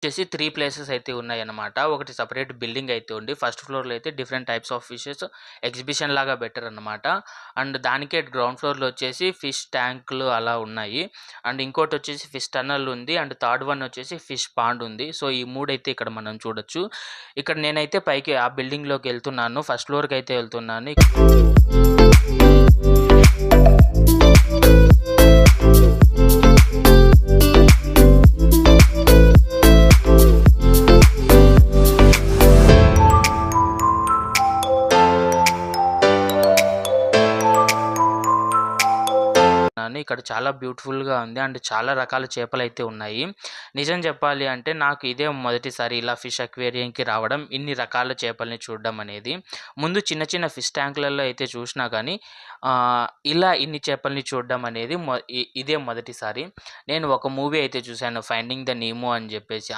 వచ్చేసి 3 ప్లేసెస్ అయితే ఉన్నాయన్నమాట. ఒకటి సెపరేట్ బిల్డింగ్ అయితే ఉంది. ఫస్ట్ ఫ్లోర్‌లో అయితే different types of fishes exhibition లాగా పెట్టారన్నమాట. అండ్ దానికే గ్రౌండ్ ఫ్లోర్‌లో వచ్చేసి ఫిష్ ట్యాంకులు అలా ఉన్నాయి. అండ్ ఇంకోటొచ్చేసి ఫిష్ టన్నల్ ఉంది. అండ్ థర్డ్ వన్ వచ్చేసి ఫిష్ పాండ్ ఉంది. సో, ఈ 3 అయితే ఇక్కడ మనం చూడొచ్చు. ఇక్కడ నేనైతే పైకి ఆ బిల్డింగ్‌లోకెళ్తున్నాను. ఫస్ట్ ఫ్లోర్‌కైతే వెళ్తున్నాను. ఇక్కడ చాలా బ్యూటిఫుల్‌గా ఉంది. అండ్ చాలా రకాల చేపలైతే ఉన్నాయి. నిజం చెప్పాలి అంటే నాకు ఇదే మొదటిసారి ఇలా ఫిష్ అక్వేరియంకి రావడం, ఇన్ని రకాల చేపల్ని చూడడం అనేది. ముందు చిన్న చిన్న ఫిష్ ట్యాంక్‌లలో అయితే చూసినా గానీ ఇలా ఇన్ని చేపల్ని చూడడం అనేది ఇదే మొదటిసారి. నేను ఒక మూవీ అయితే చూసాను 'ఫైండింగ్ ద నీమో' అని జెప్పేసి.